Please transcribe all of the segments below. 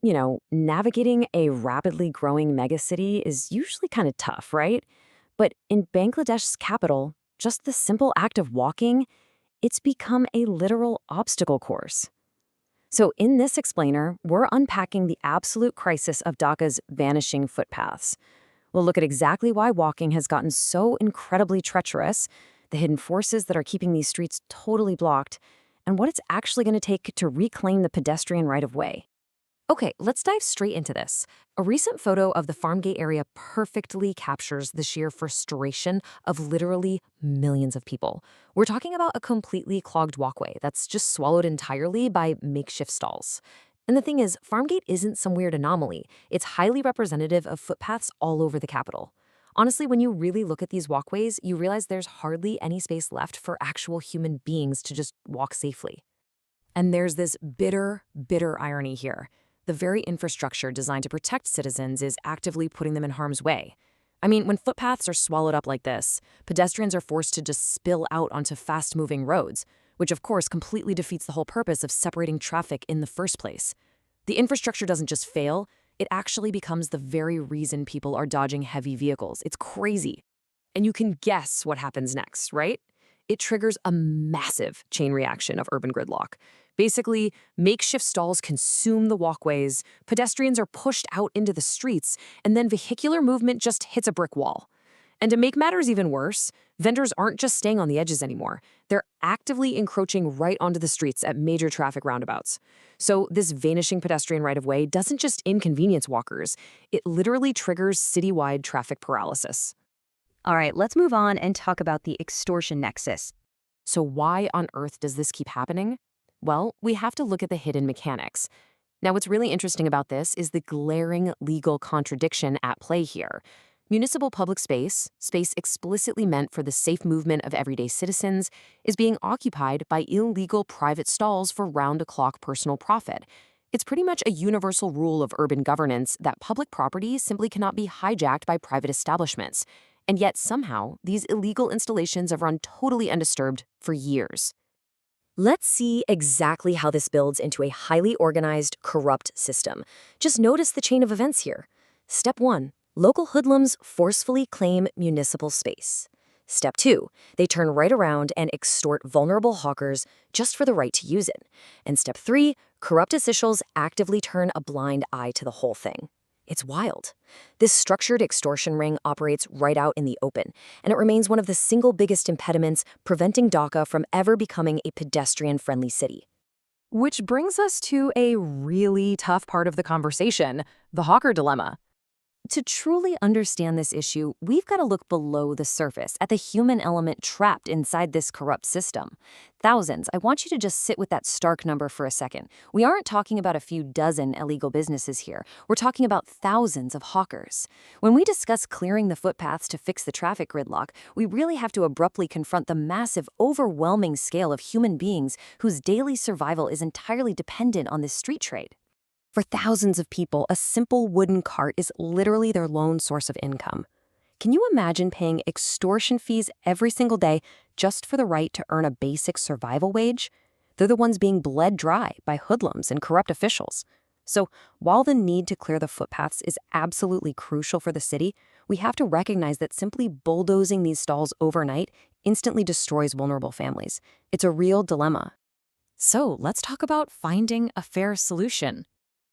Navigating a rapidly growing megacity is usually kind of tough, right? But in Bangladesh's capital, just the simple act of walking, it's become a literal obstacle course. So, in this explainer, we're unpacking the absolute crisis of Dhaka's vanishing footpaths. We'll look at exactly why walking has gotten so incredibly treacherous, the hidden forces that are keeping these streets totally blocked, and what it's actually going to take to reclaim the pedestrian right of way. Okay, let's dive straight into this. A recent photo of the Farmgate area perfectly captures the sheer frustration of literally millions of people. We're talking about a completely clogged walkway that's just swallowed entirely by makeshift stalls. And the thing is, Farmgate isn't some weird anomaly. It's highly representative of footpaths all over the capital. Honestly, when you really look at these walkways, you realize there's hardly any space left for actual human beings to just walk safely. And there's this bitter irony here. The very infrastructure designed to protect citizens is actively putting them in harm's way. I mean, when footpaths are swallowed up like this, pedestrians are forced to just spill out onto fast-moving roads, which of course completely defeats the whole purpose of separating traffic in the first place. The infrastructure doesn't just fail, it actually becomes the very reason people are dodging heavy vehicles. It's crazy. And you can guess what happens next, right? It triggers a massive chain reaction of urban gridlock. Basically, makeshift stalls consume the walkways, pedestrians are pushed out into the streets, and then vehicular movement just hits a brick wall. And to make matters even worse, vendors aren't just staying on the edges anymore. They're actively encroaching right onto the streets at major traffic roundabouts. So this vanishing pedestrian right-of-way doesn't just inconvenience walkers, it literally triggers citywide traffic paralysis. All right, let's move on and talk about the extortion nexus. So why on earth does this keep happening? Well, we have to look at the hidden mechanics. Now, what's really interesting about this is the glaring legal contradiction at play here. Municipal public space explicitly meant for the safe movement of everyday citizens, is being occupied by illegal private stalls for round-the-clock personal profit. It's pretty much a universal rule of urban governance that public property simply cannot be hijacked by private establishments. And yet, somehow, these illegal installations have run totally undisturbed for years. Let's see exactly how this builds into a highly organized, corrupt system. Just notice the chain of events here. Step 1. Local hoodlums forcefully claim municipal space. Step 2. They turn right around and extort vulnerable hawkers just for the right to use it. And step 3. Corrupt officials actively turn a blind eye to the whole thing. It's wild. This structured extortion ring operates right out in the open, and it remains one of the single biggest impediments preventing Dhaka from ever becoming a pedestrian-friendly city. Which brings us to a really tough part of the conversation, the hawker dilemma. To truly understand this issue, we've got to look below the surface at the human element trapped inside this corrupt system. Thousands. I want you to just sit with that stark number for a second. We aren't talking about a few dozen illegal businesses here. We're talking about thousands of hawkers. When we discuss clearing the footpaths to fix the traffic gridlock, we really have to abruptly confront the massive, overwhelming scale of human beings whose daily survival is entirely dependent on this street trade. For thousands of people, a simple wooden cart is literally their lone source of income. Can you imagine paying extortion fees every single day just for the right to earn a basic survival wage? They're the ones being bled dry by hoodlums and corrupt officials. So while the need to clear the footpaths is absolutely crucial for the city, we have to recognize that simply bulldozing these stalls overnight instantly destroys vulnerable families. It's a real dilemma. So let's talk about finding a fair solution.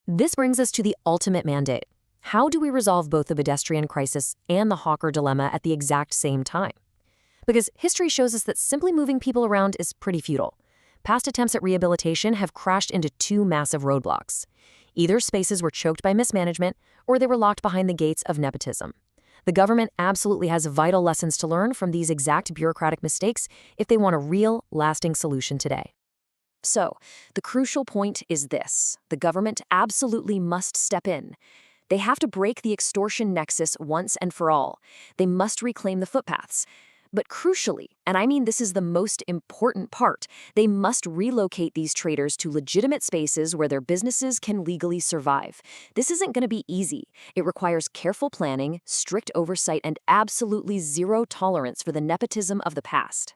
This brings us to the ultimate mandate. How do we resolve both the pedestrian crisis and the hawker dilemma at the exact same time? Because history shows us that simply moving people around is pretty futile. Past attempts at rehabilitation have crashed into two massive roadblocks. Either spaces were choked by mismanagement, or they were locked behind the gates of nepotism. The government absolutely has vital lessons to learn from these exact bureaucratic mistakes if they want a real, lasting solution today. So, the crucial point is this. The government absolutely must step in. They have to break the extortion nexus once and for all. They must reclaim the footpaths. But crucially, and I mean this is the most important part, they must relocate these traders to legitimate spaces where their businesses can legally survive. This isn't going to be easy. It requires careful planning, strict oversight, and absolutely zero tolerance for the nepotism of the past.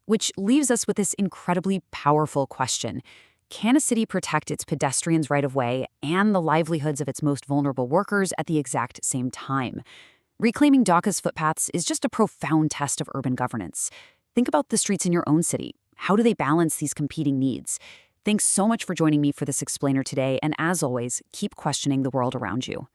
Which leaves us with this incredibly powerful question. Can a city protect its pedestrians' right of way and the livelihoods of its most vulnerable workers at the exact same time? Reclaiming Dhaka's footpaths is just a profound test of urban governance. Think about the streets in your own city. How do they balance these competing needs? Thanks so much for joining me for this explainer today, and as always, keep questioning the world around you.